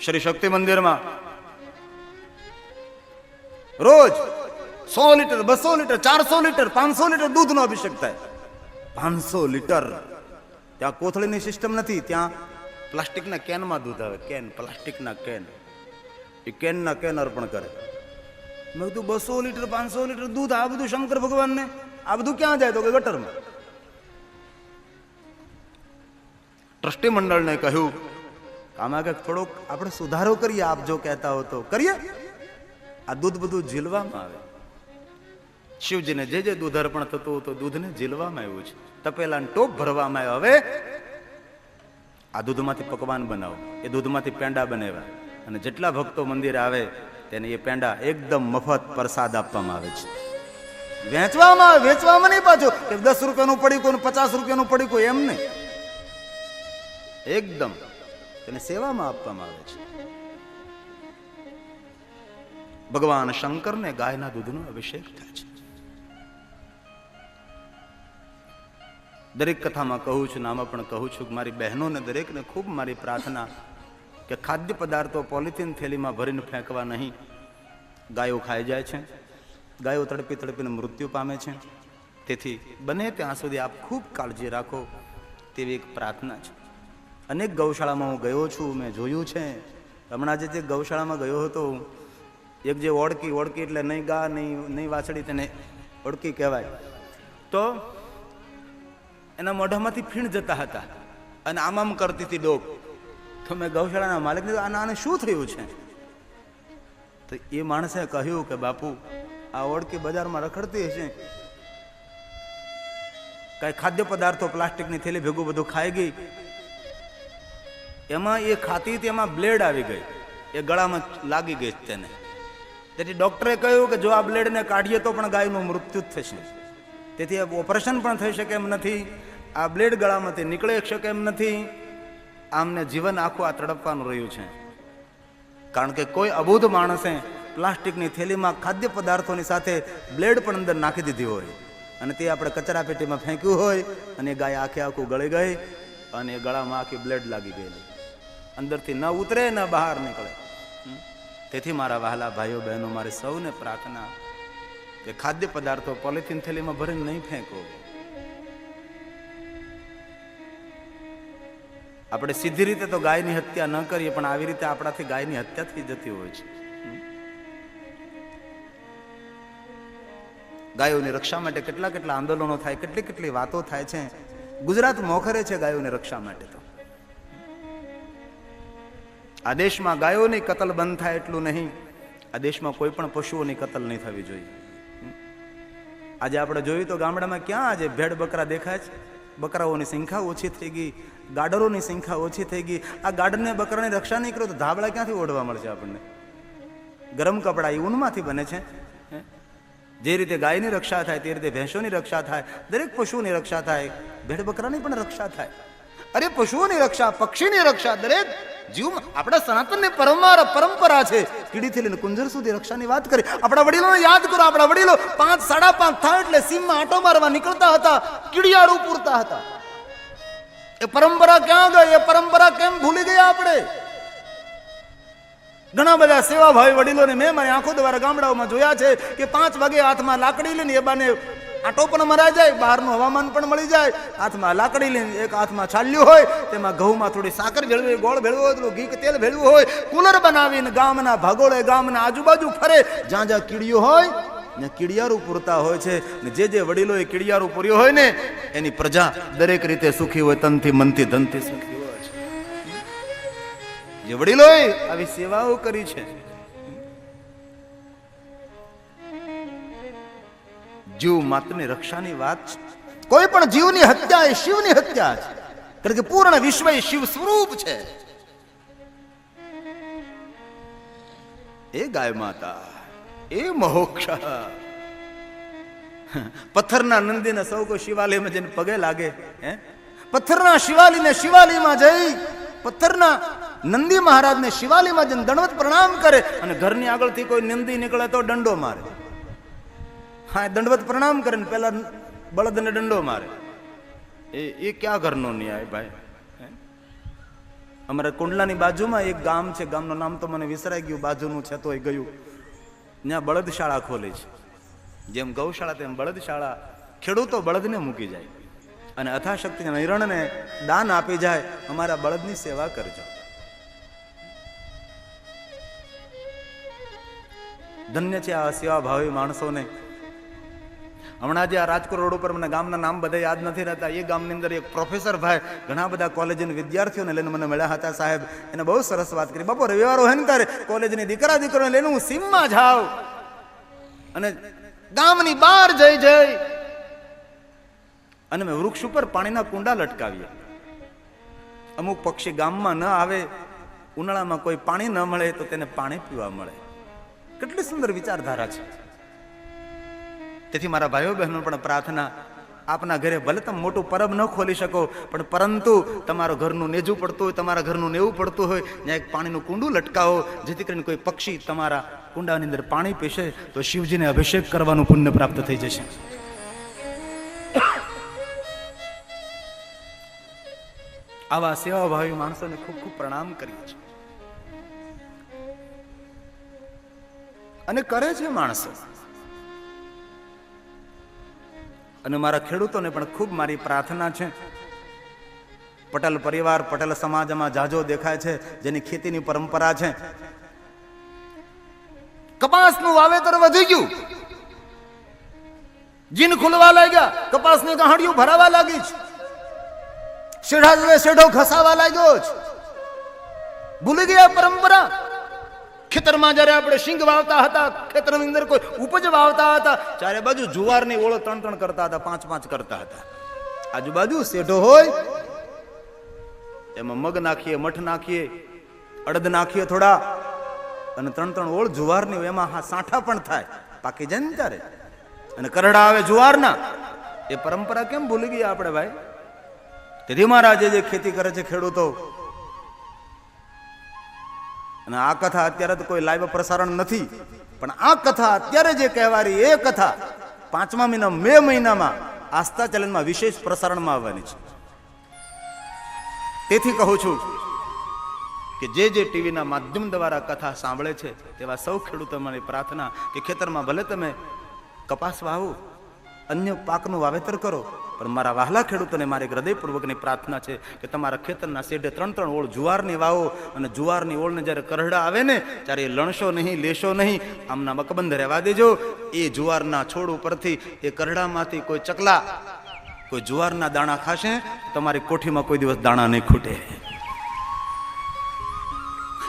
શ્રી શક્તિ મંદિરમાં રોજ 100 litre 200 litre 400 litre 500 litre દૂધનો અભિષેક થાય. 500 લીટર. ત્યાં કોથળીની સિસ્ટમ નથી, ત્યાં પ્લાસ્ટિકના કેનમાં દૂધ આવે. કેન, પ્લાસ્ટિકના કેન. એ કેનના કેન અર્પણ કરે. મેં કીધું 200 લીટર 500 લીટર દૂધ, આ બધું શંકર ભગવાનને, આ બધું ક્યાં જાય? તો કે ગટરમાં. ટ્રસ્ટી મંડળને કહ્યું આમાં કે થોડોક આપણે સુધારો કરીએ, આપ જો કહેતા હો તો કરીએ. આ દૂધ બધું ઝીલવામાં આવે. શિવજીને જે જે દૂધ અર્પણ થતું હતું દૂધને ઝીલવામાં આવ્યું છે, તપેલા ટોપ ભરવામાં આવ્યો. હવે આ દૂધમાંથી પકવાન બનાવો. એ દૂધમાંથી પેંડા બનાવ્યા અને જેટલા ભક્તો મંદિરે આવે તેને એ પેંડા એકદમ મફત પ્રસાદ આપવામાં આવે છે. વેચવામાં આવે, વેચવામાં નહીં પાછું કે 10 રૂપિયાનું પડીકું 50 રૂપિયાનું પડીકું, એમ નહીં. એકદમ તેને સેવામાં આપવામાં આવે છે. ભગવાન શંકરને ગાયના દૂધનો અભિષેક થાય છે. દરેક કથામાં કહું છું, આમાં પણ કહું છું કે મારી બહેનોને દરેકને ખૂબ મારી પ્રાર્થના કે ખાદ્ય પદાર્થો પોલિથીન થેલીમાં ભરીને ફેંકવા નહીં. ગાયો ખાઈ જાય છે, ગાયો તડપી તડપીને મૃત્યુ પામે છે. તેથી બને ત્યાં સુધી આપ ખૂબ કાળજી રાખો તેવી એક પ્રાર્થના છે. અનેક ગૌશાળામાં હું ગયો છું, મેં જોયું છે. હમણાં જે ગૌશાળામાં ગયો હતો, એક જે ઓળકી એટલે નહીં ગા નહીં વાછડી, તેને ઓળકી કહેવાય. તો એના મોઢામાંથી ફીણ જતા હતા અને આમ કરતી હતી ડોક. તો મેં ગૌશાળાના માલિકને આને શું થયું છે? તો એ માણસે કહ્યું કે બાપુ, આ ઓળકી બજારમાં રખડતી હશે, કઈ ખાદ્ય પદાર્થો પ્લાસ્ટિકની થેલી ભેગું બધું ખાઈ ગઈ. એમાં એ ખાતી હતી, એમાં બ્લેડ આવી ગઈ, એ ગળામાં લાગી ગઈ તેને. તેથી ડોક્ટરે કહ્યું કે જો આ બ્લેડને કાઢીએ તો પણ ગાયનું મૃત્યુ જ થશે. તેથી ઓપરેશન પણ થઈ શકે એમ નથી, આ બ્લેડ ગળામાંથી નીકળી શકે એમ નથી. આમને જીવન આખું આ તડપવાનું રહ્યું છે. કારણ કે કોઈ અબુધ માણસે પ્લાસ્ટિકની થેલીમાં ખાદ્ય પદાર્થોની સાથે બ્લેડ પણ અંદર નાખી દીધી હોય અને તે આપણે કચરા પેટીમાં ફેંક્યું હોય અને ગાય આખે આખું ગળી ગઈ અને એ ગળામાં આખી બ્લેડ લાગી ગયેલી, અંદરથી ન ઉતરે ન બહાર નીકળે. તેથી મારા વહાલા ભાઈઓ બહેનો, મારી સૌને પ્રાર્થના કે ખાદ્ય પદાર્થો પોલિથીન થેલીમાં ભરીને નહીં ફેંકો. આપણે સીધી રીતે તો ગાયની હત્યા ન કરીએ, પણ આવી રીતે આપણાથી ગાયની હત્યા થઈ જતી હોય છે. ગાયોની રક્ષા માટે કેટલા કેટલા આંદોલનો થાય, કેટલી કેટલી વાતો થાય છે. ગુજરાત મોખરે છે ગાયોની રક્ષા માટે. તો આ દેશમાં ગાયોની કતલ બંધ થાય એટલું નહીં, આ દેશમાં કોઈ પણ પશુઓની કતલ નહીં થવી જોઈએ. આજે આપણે જોયું તો ગામડામાં ક્યાં આજે ભેડ બકરા દેખાય છે. બકરાઓની સંખ્યા ઓછી થઈ ગઈ, ગાડરોની સંખ્યા ઓછી થઈ ગઈ. આ ગાડરને બકરાની રક્ષા નહીં કરો તો ધાબળા ક્યાંથી ઓઢવા મળશે આપણને? ગરમ કપડા એ ઊનમાંથી બને છે. જે રીતે ગાયની રક્ષા થાય તે રીતે ભેંસોની રક્ષા થાય, દરેક પશુઓની રક્ષા થાય, ભેડ બકરાની પણ રક્ષા થાય. અરે પશુઓની રક્ષા, પક્ષીની રક્ષા, દરેક જીવમાં આપણા સનાતનની પરંપરા છે. કીડીથી લઈને કુંજર સુધી રક્ષાની વાત કરી. આપણા વડીલોને યાદ કરો. આપણા વડીલો 5, 5:30 થાય એટલે સીમમાં આંટો મારવા નીકળતા હતા, કીડિયાળું પૂરતા હતા. એ પરંપરા ક્યાં ગઈ? એ પરંપરા કેમ ભૂલી ગયા આપણે? ઘણા બધા સેવાભાવી વડીલોને મેં મારી આંખો દ્વારા ગામડાઓમાં જોયા છે કે 5 વાગે હાથમાં લાકડી લઈને એ બાને આંટો પણ મરાઈ જાય, બહારનું હવામાન પણ મળી જાય. હાથમાં લાકડી લઈને, એક હાથમાં છાલ્યું હોય, તેમાં ઘઉંમાં થોડી સાકર ભેળવી, ગોળ ભેળવું હોય, થોડું ઘી તેલ ભેળવું હોય, કુલર બનાવીને ગામના ભાગોળે, ગામના આજુબાજુ ફરે. જ્યાં જ્યાં કીડીઓ હોય ને કીડિયારું પૂરતા હોય છે. ને જે વડીલોએ કીડિયારું પૂર્યું હોય ને એની પ્રજા દરેક રીતે સુખી હોય, તનથી મનથી ધનથી સુખી હોય છે. જે વડીલોએ આવી સેવાઓ કરી છે. જીવ માત્રની રક્ષાની વાત છે. કોઈ પણ જીવની હત્યા એ શિવની હત્યા છે. કારણ કે પૂર્ણ વિશ્વ એ શિવ સ્વરૂપ છે. એ ગાય માતા, એ મોક્ષ. પથ્થરના નંદીને સૌ કોઈ શિવાલયમાં જઈને પગે લાગે. પથ્થરના શિવાલયમાં જઈ પથ્થરના નંદી મહારાજને શિવાલયમાં જઈને દંડવત પ્રણામ કરે અને ઘરની આગળથી કોઈ નંદી નીકળે તો દંડો મારે. હા, દંડવત પ્રણામ કરે ને પેલા બળદને દંડો મારે. એ ક્યાં ઘરનો ન્યાય ભાઈ? અમારા કુંડલાની બાજુમાં એક ગામ છે, ગામનું નામ તો મને વિસરાઈ ગયું, બાજુનું છે તોય ગયું. ત્યાં બળદશાળા ખોલી છે. જેમ ગૌશાળા તેમ બળદશાળા. ખેડૂતો બળદને મૂકી જાય અને અથાશક્તિના નિરણને દાન આપી જાય, અમારા બળદની સેવા કરજો. ધન્ય છે આ સેવાભાવી માણસોને. હમણાં જે આ રાજકોટ રોડ ઉપર મને ગામના નામ બધા યાદ નથી રહેતા, એ ગામની અંદર એક પ્રોફેસર ભાઈ ઘણા બધા કોલેજના વિદ્યાર્થીઓને લઈને મને મળ્યા હતા. સાહેબ એને બહુ સરસ વાત કરી. બાપુ રવિવાર હોય ને ત્યારે કોલેજની દીકરીઓને લઈને હું સીમમાં જાઉં અને ગામની બહાર જઈ અને મેં વૃક્ષ ઉપર પાણીના કુંડા લટકાવીએ. અમુક પક્ષી ગામમાં ન આવે, ઉનાળામાં કોઈ પાણી ન મળે તો તેને પાણી પીવા મળે. કેટલી સુંદર વિચારધારા છે. તેથી મારા ભાઈઓ બહેનો પણ પ્રાર્થના, આપના ઘરે ભલે તમે મોટું પરબ ન ખોલી શકો, પણ પરંતુ તમારું ઘરનું નેજું પડતું હોય, તમારા ઘરનું નેવું પડતું હોય, ત્યાં એક પાણીનું કુંડું લટકાવો, જેથી કરીને કોઈ પક્ષી તમારા કુંડાની અંદર પાણી પીશે તો શિવજીને અભિષેક કરવાનું પુણ્ય પ્રાપ્ત થઈ જશે. આવા સેવાભાવી માણસોને ખૂબ ખૂબ પ્રણામ કરીએ છીએ. અને કરે છે માણસો. અને મારા ખેડૂતોને પણ ખૂબ મારી પ્રાર્થના છે. પટેલ પરિવાર, પટેલ સમાજમાં જાજો દેખાય છે, જેની ખેતીની પરંપરા છે. કપાસનું વાવેતર વધી ગયું, જીન ખુલવા લાગ્યા, કપાસની ગાંઠિયું ભરાવા લાગી છે, શેઢો ઘસાવા લાગ્યો છે. ભૂલી ગયા પરંપરા. ખેતરમાં જયારે આપણે શીંગ વાવતા હતા, ખેતરની અંદર કોઈ ઉપજ વાવતા હતા, ચારે બાજુ જુવારની ઓળો 3-3 કરતા હતા, 5-5 કરતા હતા. આજુબાજુ શેઢો હોય એમાં મગ નાખીએ, મઠ નાખીએ, અડદ નાખીએ થોડા, અને 3-3 ઓળ જુવારની, એમાં સાંઠા પણ થાય, પાકી જાય ને ત્યારે, અને કરડા આવે જુવારના. એ પરંપરા કેમ ભૂલી ગયા આપણે ભાઈ? તેથી મારા જે ખેતી કરે છે ખેડૂતો, અને આ કથા અત્યારે તો કોઈ લાઈવ પ્રસારણ નથી, પણ આ કથા અત્યારે જે કહેવારી એ કથા 5મા મહિના મે મહિનામાં આસ્થા ચેનલમાં વિશેષ પ્રસારણમાં આવવાની છે. તેથી કહું છું કે જે ટીવીના માધ્યમ દ્વારા કથા સાંભળે છે તેવા સૌ ખેડૂતો મારી પ્રાર્થના કે ખેતરમાં ભલે તમે કપાસ વાવો, અન્ય પાકનું વાવેતર કરો, પણ મારા વહાલા ખેડૂતોને મારી હૃદયપૂર્વકની પ્રાર્થના છે કે તમારા ખેતરના શેઢે 3-3 ઓળ જુવારની વાવો, અને જુવારની ઓળને જ્યારે કરડા આવે ને ત્યારે એ લણશો નહીં, લેશો નહીં, આમના મકબંધ રહેવા દેજો. એ જુવારના છોડ ઉપરથી, એ કરડામાંથી કોઈ ચકલા, કોઈ જુવારના દાણા ખાશે, તમારી કોઠીમાં કોઈ દિવસ દાણા નહીં ખૂટે.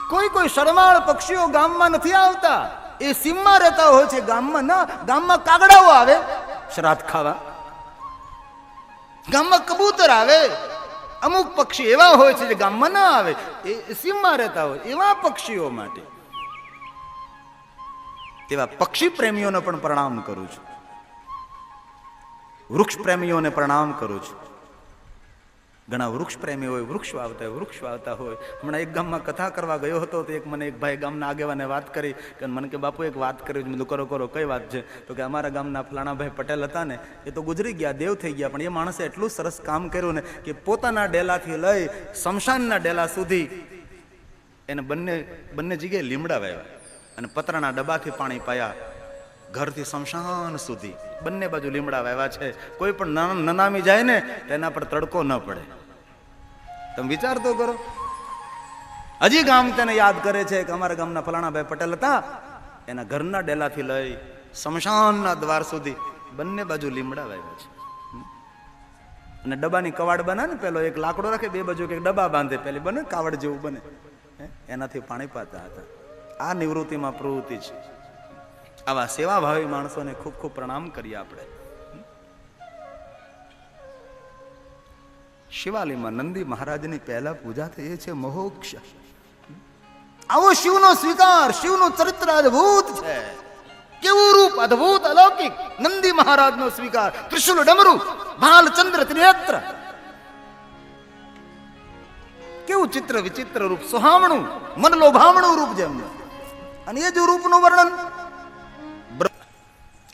કોઈ શરમાળ પક્ષીઓ ગામમાં નથી આવતા, એ સીમમાં રહેતા હોય છે. ગામમાં કાગડાઓ આવે શ્રાદ્ધ ખાવા, ગામમાં કબૂતર આવે. અમુક પક્ષી એવા હોય છે જે ગામમાં ના આવે, એ સીમમાં રહેતા હોય. એવા પક્ષીઓ માટે, તેવા પક્ષી પ્રેમીઓને પણ પ્રણામ કરું છું, વૃક્ષ પ્રેમીઓને પ્રણામ કરું છું. ઘણા વૃક્ષ પ્રેમી હોય, વૃક્ષ વાવતા હોય. હમણાં એક ગામમાં કથા કરવા ગયો હતો તો મને એક ભાઈ ગામના આગેવાને વાત કરી કે મને કે બાપુ એક વાત કરી. મેં કરો કઈ વાત છે? તો કે અમારા ગામના ફલાણાભાઈ પટેલ હતા ને, એ તો ગુજરી ગયા, દેવ થઈ ગયા, પણ એ માણસે એટલું સરસ કામ કર્યું ને કે પોતાના ડેલાથી લઈ શમશાનના ડેલા સુધી એને બંને જગ્યાએ લીમડા વાવ્યા અને પતરાના ડબ્બાથી પાણી પાયા. ઘરથી શમશાન સુધી બંને બાજુ લીમડા વાવ્યા છે. કોઈ પણ નનામી જાય ને તેના પર તડકો ન પડે. તમે વિચાર તો કરો. હજી ગામ તેને યાદ કરે છે કે અમારા ગામના ફલાણાભાઈ પટેલ હતા, એના ઘરના ડેલાથી લઈ શમશાનના દ્વાર સુધી બંને બાજુ લીમડા વાવ્યા છે. અને ડબ્બાની કવાડ બનાવે ને, પેલો એક લાકડો રાખે, બે બાજુ એક ડબ્બા બાંધે, પેલી બને કાવડ જેવું બને, એનાથી પાણી પાતા હતા. આ નિવૃત્તિમાં પ્રવૃત્તિ છે. આવા સેવાભાવી માણસોને ખૂબ ખૂબ પ્રણામ કરીએ આપણે. શિવાલયમાં નંદી મહારાજની પહેલા પૂજા થઈ છે મોક્ષ. આવો શિવનો સ્વીકાર, શિવનું ચરિત્ર અદભુત છે. કેવું રૂપ અદભુત અલૌકિક! નંદી મહારાજનો સ્વીકાર, ત્રિશુલ ડમરુ, ભાલચંદ્ર ત્રિનેત્ર, કેવું ચિત્ર વિચિત્ર રૂપ, સુહામણું મન લોભામણું રૂપ જેમને. અને એ જ રૂપનું વર્ણન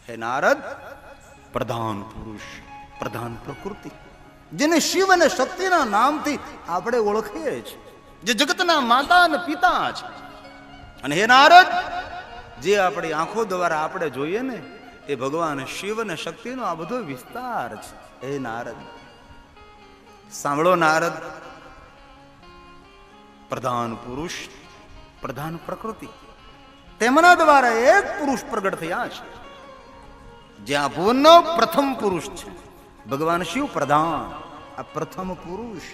હે નારદ, પ્રધાન પુરુષ, પ્રધાન પ્રકૃતિ, જેને શિવ અને શક્તિના નામથી આપણે ઓળખીએ છીએ. જે જગતના માતા અને પિતા છે. અને હે નારદ, જે આપણી આંખો દ્વારા આપણે જોઈએ ને એ ભગવાન શિવ અને શક્તિનો આ બધો વિસ્તાર છે. હે નારદ, સાંભળો નારદ, પ્રધાન પુરુષ, પ્રધાન પ્રકૃતિ, તેમના દ્વારા એક પુરુષ પ્રગટ થયા છે. જ્યાં ભુવનનો પ્રથમ પુરુષ છે ભગવાન શિવ પ્રધાન, આ પ્રથમ પુરુષ.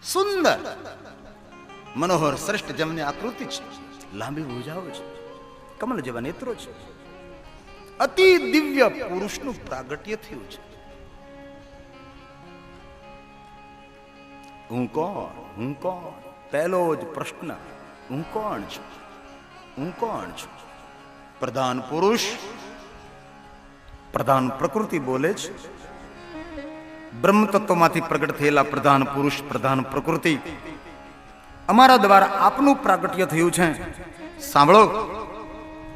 સુંદર મનોહર શ્રેષ્ઠ જેમની આકૃતિ છે, લાંબી ભુજાઓ છે, કમલ જેવા નેત્રો છે, અતિ દિવ્ય પુરુષનું પ્રાગટ્ય થયું છે. હું કોણ? હું કોણ? પહેલો જ પ્રશ્ન, હું કોણ છું? હું કોણ છું? પ્રધાન પુરુષ, પ્રધાન પ્રકૃતિ બોલે છે. બ્રહ્મ તત્વમાંથી પ્રગટ થયેલા પ્રધાન પુરુષ, પ્રધાન પ્રકૃતિ, અમારા દ્વારા આપનું પ્રાગટ્ય થયું છે. સાંભળો,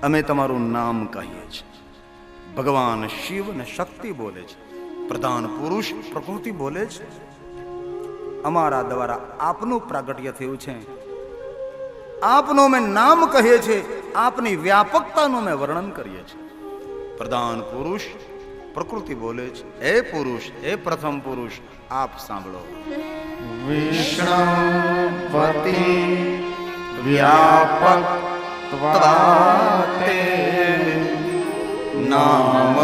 અમે તમારું નામ કહીએ છીએ. ભગવાન શિવ અને શક્તિ બોલે છે. પ્રધાન પુરુષ પ્રકૃતિ બોલે છે, અમારા દ્વારા આપનું પ્રાગટ્ય થયું છે. આપનું અમે નામ કહીએ છીએ, આપની વ્યાપકતાનું અમે વર્ણન કરીએ છીએ. પ્રધાન પુરુષ પ્રકૃતિ બોલે છે. હે પુરુષ, હે પ્રથમ પુરુષ, આપ સાંભળો. વિષ્ણુપતિ વ્યાપક ત્વાતે નામ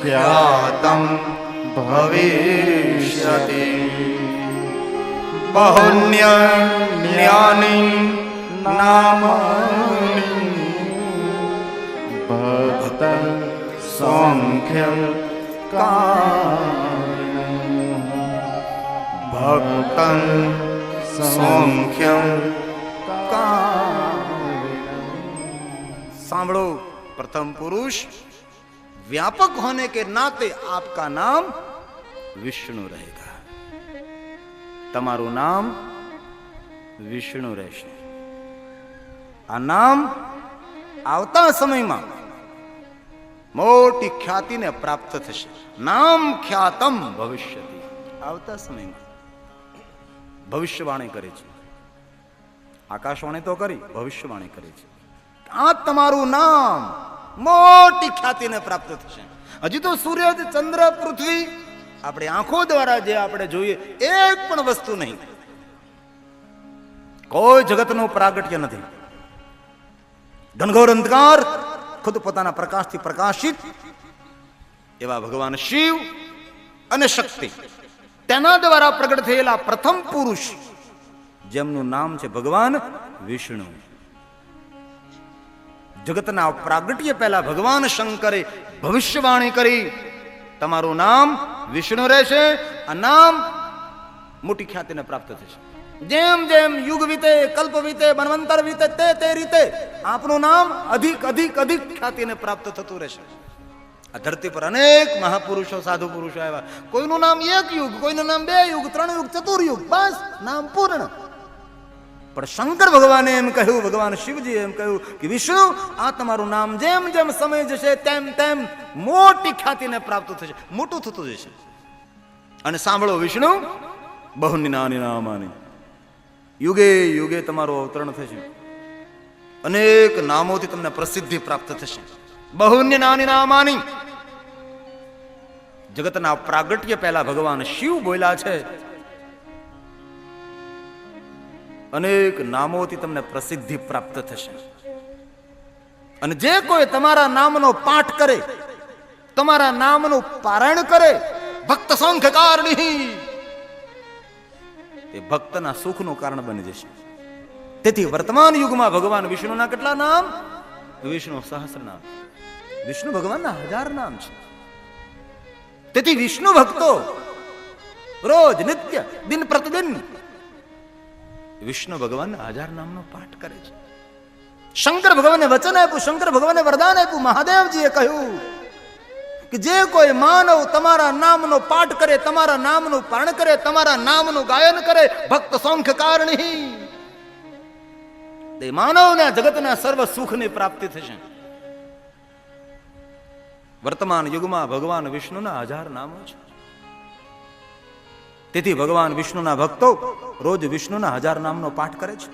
ખ્યાતમ ભવિષ્યતિ બહુન્યન્યાની નામાની ભક્ત સંખ્ય ભક્ત સંખ્ય. सांभळो, प्रथम पुरुष, व्यापक होने के नाते आपका नाम विष्णु रहेगा. તમારું નામ વિષ્ણુ રહેશે. આ નામ આવતા સમયમાં મોટી ખ્યાતિને પ્રાપ્ત થશે. નામ ખ્યાતમ ભવિષ્યતિ. આવતા સમયમાં ભવિષ્યવાણી કરી છે. આકાશવાણી તો કરી, ભવિષ્યવાણી કરી છે. આ તમારું નામ મોટી ખ્યાતિને પ્રાપ્ત થશે. હજી તો સૂર્ય, ચંદ્ર, પૃથ્વી, આપણી આંખો દ્વારા જે આપણે જોઈએ એક પણ વસ્તુ નહીં, કોઈ જગતનું પ્રાગટ્ય નથી. ઘનઘોર અંધકાર ખુદ પોતાના પ્રકાશથી પ્રકાશિત એવા ભગવાન શિવ અને શક્તિ, તેના દ્વારા પ્રગટ થયેલા પ્રથમ પુરુષ, જેમનું નામ છે ભગવાન વિષ્ણુ. જગતના પ્રાગટ્ય પહેલા ભગવાન શંકરે ભવિષ્યવાણી કરી, તમારું નામ વિષ્ણુ રહેશે. આ નામ મોટી ખ્યાતિને પ્રાપ્ત થશે. જેમ જેમ યુગ વીતે, કલ્પ વીતે, મન્વંતર વીતે, તે રીતે આપનું નામ અધિક અધિક અધિક ખ્યાતિને પ્રાપ્ત થતું રહેશે. આ ધરતી પર અનેક મહાપુરુષો, સાધુ પુરુષો આવ્યા. કોઈનું નામ એક યુગ, કોઈનું નામ 2 યુગ, 3 યુગ, ચતુર્યુગ, બસ નામ પૂર્ણ. પણ શંકર ભગવાને એમ કહ્યું, ભગવાન શિવજી એમ કહ્યું કે વિષ્ણુ, આ તમારું નામ જેમ જેમ સમય જશે તેમ તેમ મોટી ખ્યાતિને પ્રાપ્ત થશે, મોટું થતું જશે. અને સાંભળો વિષ્ણુ, બહુની નાની નામાની, યુગે યુગે તમારું અવતરણ થશે. અનેક નામોથી તમને પ્રસિદ્ધિ પ્રાપ્ત થશે. બહુની નાની નામાની. જગતના પ્રાગટ્ય પહેલા ભગવાન શિવ બોલ્યા છે, અનેક નામોથી તમને પ્રસિદ્ધિ પ્રાપ્ત થશે. અને જે કોઈ તમારા નામનો પાઠ કરે, તમારા નામનું પારાયણ કરે, ભક્ત સંખ્ય કારણી, એ ભક્તના સુખનું કારણ બની જશે. તેથી વર્તમાન યુગમાં ભગવાન વિષ્ણુના કેટલા નામ? વિષ્ણુ સહસ્ર નામ. વિષ્ણુ ભગવાનના 1000 નામ છે. તેથી વિષ્ણુ ભક્તો રોજ નિત્ય દિન પ્રતિદિન વિષ્ણુ ભગવાનના 1000 નામનો પાઠ કરે છે. શંકર ભગવાને વચન આપ્યું, શંકર ભગવાને વરદાન આપ્યું. મહાદેવજીએ કહ્યું કે જે કોઈ માનવ તમારા નામનો પાઠ કરે, તમારા નામનું પારણ કરે, તમારા નામનું ગાયન કરે, ભક્ત સંખ્ય કારણી, તે માનવને જગતના સર્વ સુખની પ્રાપ્તિ થશે. વર્તમાન યુગમાં ભગવાન વિષ્ણુના 1000 નામો છે. તેથી ભગવાન વિષ્ણુના ભક્તો રોજ વિષ્ણુના 1000 નામનો પાઠ કરે છે.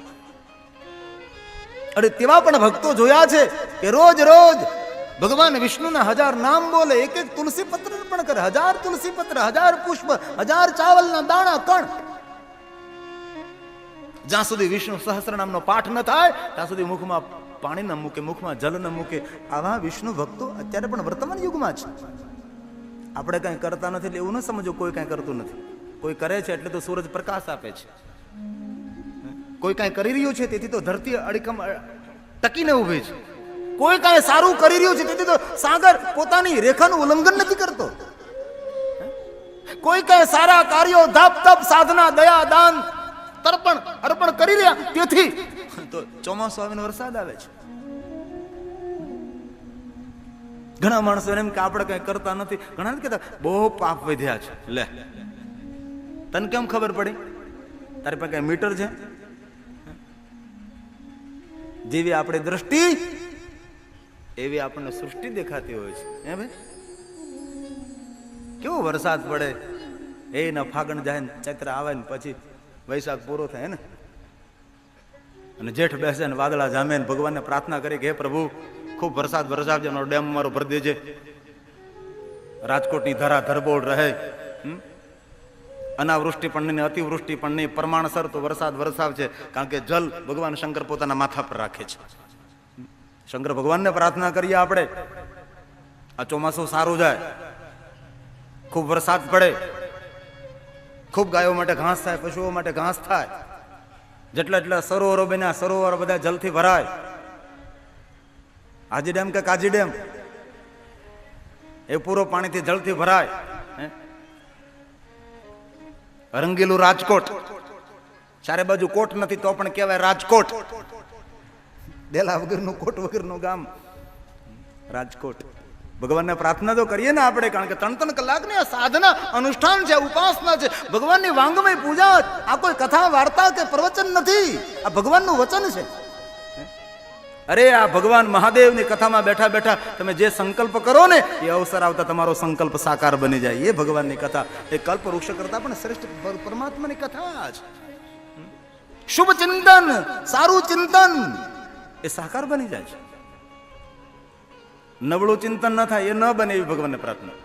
અરે તેવા પણ ભક્તો જોયા છે કે રોજ રોજ ભગવાન વિષ્ણુના 1000 નામ બોલે, એક એક તુલસી પત્ર અર્પણ કરે, 1000 તુલસી પત્ર, 1000 પુષ્પ, 1000 ચાવલના દાણા કણ. જ્યાં સુધી વિષ્ણુ સહસ્ત્ર નામનો પાઠ ન થાય ત્યાં સુધી મુખમાં પાણી ન મૂકે, મુખમાં જલ ન મૂકે. આવા વિષ્ણુ ભક્તો અત્યારે પણ વર્તમાન યુગમાં છે. આપણે કઈ કરતા નથી એટલે એવું ન સમજો કોઈ કઈ કરતું નથી. કોઈ કરે છે એટલે તો સૂરજ પ્રકાશ આપે છે. કોઈ કઈ કરી રહ્યું છે તેથી તો ધરતી અડીકમ ટકીને ઊભી છે. કોઈ કઈ સારું કરી રહ્યું છે તેથી તો સાગર પોતાની રેખાનું ઉલ્લંઘન નથી કરતો. કોઈ કઈ સારા કાર્યો, ધપ તપ, સાધના, દયા, દાન, તર્પણ અર્પણ કરી રહ્યા તેથી તો ચોમાસું આવીને વરસાદ આવે છે. ઘણા માણસો એમ કે આપણે કઈ કરતા નથી. ઘણા કહેતા બહુ પાપ વધ્યા છે. લે, તને કેમ ખબર પડી? તારી પાસે કઈ મીટર છે? જેવી આપણી દ્રષ્ટિ એવી આપણને સૃષ્ટિ દેખાતી હોય છે. હે ભાઈ, કેવો વરસાદ પડે, એ ના ફાગણ જાય ને ચૈત્ર આવે ને પછી વૈશાખ પૂરો થાય ને, અને જેઠ બેસે ને વાદળા જામે ને ભગવાનને પ્રાર્થના કરી કે હે પ્રભુ ખૂબ વરસાદ વરસાવજે, મારો ડેમ મારો ભરી દેજે, રાજકોટની ધરા ધરબોળ રહે, અનાવૃષ્ટિ પણ નહીં, અતિવૃષ્ટિ પણ નહીં, પ્રમાણસર તો વરસાદ વરસાવજે. કારણ કે જલ ભગવાન શંકર પોતાના માથા પર રાખે છે. શંકર ભગવાનને પ્રાર્થના કરીએ આપણે, આ ચોમાસું સારું જાય, ખૂબ વરસાદ પડે, ખૂબ ગાયો માટે ઘાસ થાય, પશુઓ માટે ઘાસ થાય, જેટલા એટલા સરોવરો બન્યા સરોવરો બધા જલથી ભરાય. હાજી ડેમ કે કાજી ડેમ એ પૂરો પાણીથી જળથી ભરાય. રંગીલું રાજકોટ, ચારે બાજુ કોટ નથી તો પણ કહેવાય રાજકોટ. ડેલા વગરનું કોટ વગરનું ગામ રાજકોટ. ભગવાનને પ્રાર્થના તો કરીએ ને આપણે, કારણ કે 3-3 કલાકની આ સાધના અનુષ્ઠાન છે, ઉપાસના છે, ભગવાનની વાંગમય પૂજા. આ કોઈ કથા વાર્તા કે પ્રવચન નથી, આ ભગવાનનું વચન છે. અરે આ ભગવાન મહાદેવની કથામાં બેઠા બેઠા તમે જે સંકલ્પ કરો ને એ અવસર આવતા તમારો સંકલ્પ સાકાર બની જાય. એ ભગવાનની કથા, એ કલ્પ વૃક્ષ કરતા પણ શ્રેષ્ઠ પરમાત્માની કથા છે. શુભ ચિંતન, સારું ચિંતન એ સાકાર બની જાય છે. નબળું ચિંતન ન થાય એ ન બને એવી ભગવાનને પ્રાર્થના.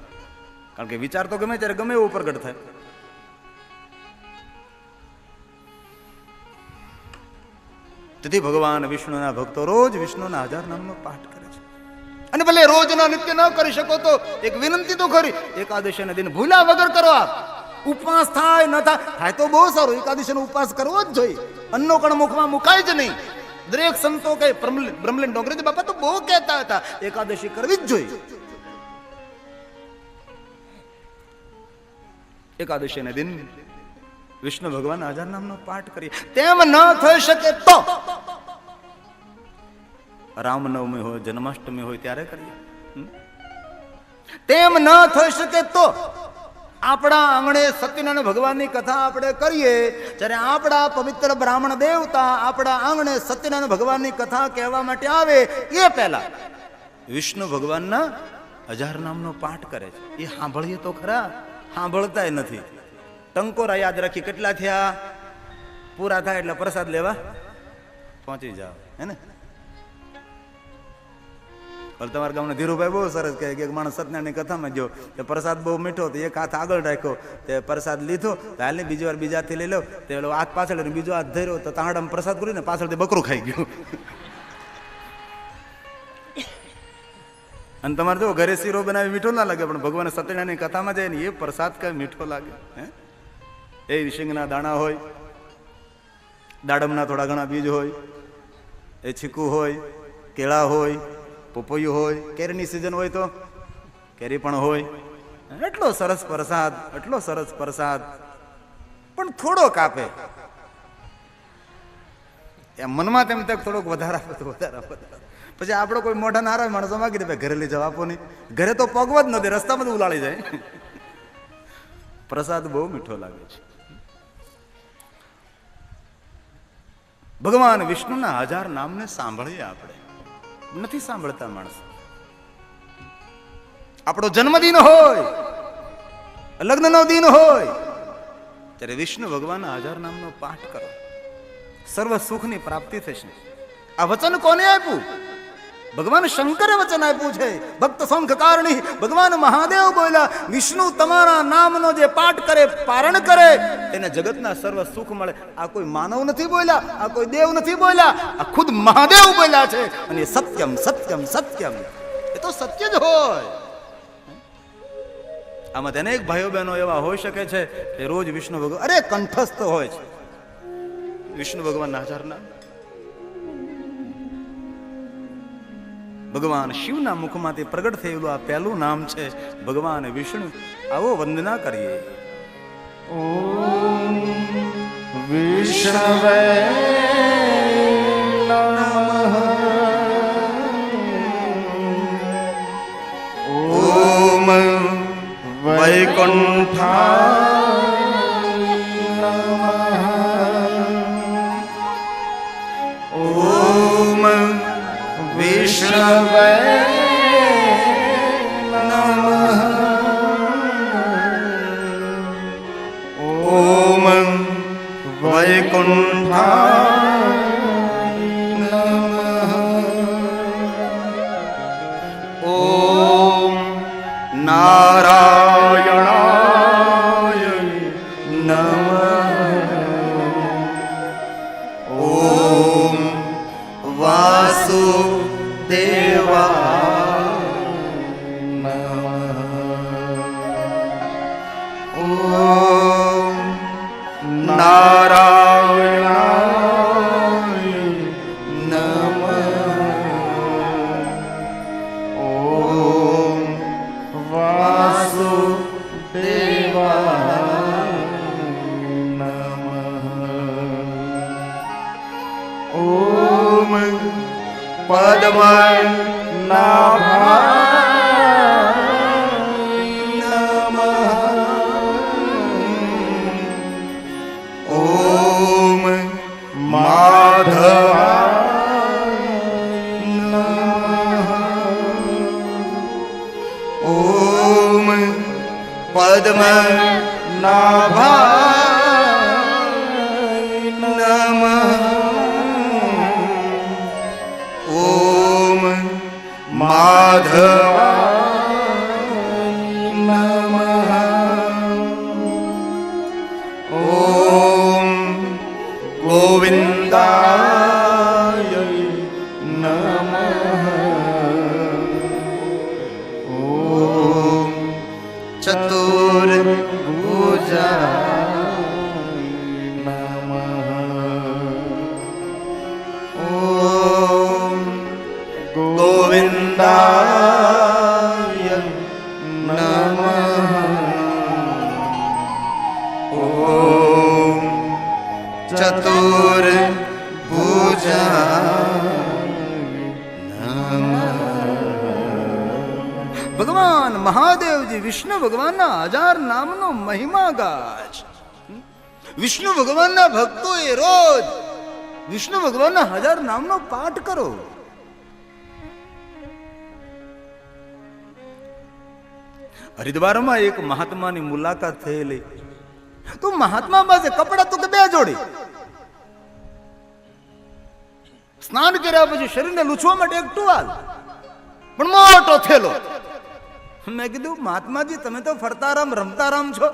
કારણ કે વિચાર તો ગમે ત્યારે ગમે એવું પ્રગટ થાય. તેથી ભગવાન વિષ્ણુના ભક્તો રોજ વિષ્ણુના 1000 નામનો પાઠ કરે છે. અને ભલે રોજના નિત્ય ન કરી શકો તો એક વિનંતી તો ખરી, એકાદશીના દિન ભૂલા વગર કરો. આપ ઉપવાસ થાય ન થાય તો બહુ સારું, એકાદશીનો ઉપવાસ કરવો જ જોઈએ. અન્નો કણ મુખમાં મુકાય જ નહીં. દરેક સંતો કહે, બ્રહ્મલીન ડોંગરેજી બાપા તો બહુ કહેતા હતા એકાદશી કરવી જ જોઈએ. એકાદશીના દિન વિષ્ણુ ભગવાન 1000 નામનો પાઠ કરીએ. તેમ ન થઈ શકે તો રામનવમી હોય, જન્માષ્ટમી હોય ત્યારે કરીએ. તેમ ન થઈ શકે તો આપણા આંગણે સત્યનારાયણ ભગવાનની કથા આપણે કરીએ. જ્યારે આપણા પવિત્ર બ્રાહ્મણ દેવતા આપણા આંગણે સત્યનારાયણ ભગવાનની કથા કહેવા માટે આવે એ પહેલા વિષ્ણુ ભગવાનના 1000 નામનો પાઠ કરે છે. એ સાંભળીએ તો ખરા, સાંભળતાય નથી. ટંકોરા યાદ રાખી કેટલા થયા, પૂરા થાય એટલે પ્રસાદ લેવા પહોંચી જાઓ. હે ને, તમારા ગામના ધીરુભાઈ બહુ સરસ કહે કે એક માણસ સત્યનારાયણની કથામાં ગયો, તે પ્રસાદ બહુ મીઠો, તો એક હાથ આગળ રાખ્યો, તે પ્રસાદ લીધો, હાલ ને બીજી વાર બીજાથી લઈ લો, તે હાથ પાછળ બીજો હાથ ધર્યો તો તાંડામાં પ્રસાદ કર્યું ને પાછળથી બકરું ખાઈ ગયું. અને તમારે જો ઘરે શીરો બનાવી મીઠો ના લાગે, પણ ભગવાન સત્યનારાયણની કથામાં જાય ને એ પ્રસાદ કઈ મીઠો લાગે. એ શીંગના દાણા હોય, દાડમના થોડા ઘણા બીજ હોય, એ ચીકુ હોય, કેળા હોય, પપૈયું હોય, કેરીની સિઝન હોય તો કેરી પણ હોય. એટલો સરસ પ્રસાદ, એટલો સરસ પ્રસાદ, પણ થોડોક આપે. એમ મનમાં તેમ તક થોડોક વધારે આપે તો વધારે. પછી આપણો કોઈ મોઢા ના આવે માણસો માગી દે ઘરે લઈ જાવ, આપો નહીં. ઘરે તો પગવા જ નથી, રસ્તામાં જ ઉલાળી જાય. પ્રસાદ બહુ મીઠો લાગે છે. ભગવાન વિષ્ણુના 1000 નામને સાંભળીએ આપણે, નથી સાંભળતા માણસ. આપણો જન્મદિન હોય, લગ્નનો દિન હોય, ત્યારે વિષ્ણુ ભગવાનના 1000 નામનો પાઠ કરો, સર્વ સુખની પ્રાપ્તિ થશે. આ વચન કોને આપ્યું? ભગવાન શંકરે વચન આપ્યું છે. ભક્ત શંખ કારણી ભગવાન મહાદેવ બોલ્યા, વિષ્ણુ તમારા નામનો જે પાઠ કરે, પારણ કરે, એને જગતના સર્વ સુખ મળે. આ કોઈ માનવ નથી બોલ્યા, આ કોઈ દેવ નથી બોલ્યા, આ ખુદ મહાદેવ બોલ્યા છે. અને સત્યમ સત્યમ સત્યમ, એ તો સત્ય જ હોય. આમાં અનેક ભાઈઓ બહેનો એવા હોઈ શકે છે કે રોજ વિષ્ણુ ભગવાન અરે કંઠસ્થ હોય છે વિષ્ણુ ભગવાનના 1000 નામ. ભગવાન શિવના મુખમાંથી પ્રગટ થયેલું આ પહેલું નામ છે ભગવાન વિષ્ણુ. આવો વંદના કરીએ. ઓમ વિષ્ણવે નમઃ. ઓમ વૈકુંઠાય નમઃ. ઓમ વિષ્ણવે નમઃ. ઓમ વૈકુંઠાય નમઃ. ઓમ નારાયણાય નમઃ. ઓમ વાસુદેવાય નમઃ. ઓમ નારાયણાય નમઃ. ઓમ વાસુદેવાય નમઃ. ઓમ પદ્મનાભાય નમઃ. ઓમ માધવાય નમઃ. ઓમ પદ્મનાભાય નમઃ. ઓમ માધવાય નમઃ. ઓમ ગોવિંદાય નમઃ. ઓમ ચતુર્ભુજાય નમઃ. ઓમ ગોવિંદાય નમઃ. ઓમ ચતુર્ભુજાય નમઃ. ભગવાન મહાદેવજી વિષ્ણુ ભગવાનના 1000 નામનો મહિમા ગાય છે. વિષ્ણુ ભગવાનના ભક્તોએ રોજ વિષ્ણુ ભગવાનના 1000 નામનો પાઠ કરો. હરિદ્વારમાં એક મહાત્માની મુલાકાત થયેલી. તો મહાત્મા પાસે કપડા તો કે 2 જોડી. સ્નાન કર્યા પછી શરીરને લૂછવા માટે એક ટુવાલ, પણ મોટો થેલો. મેં કીધું મહાત્માજી તમે તો ફરતા રામ રમતા રામ છો,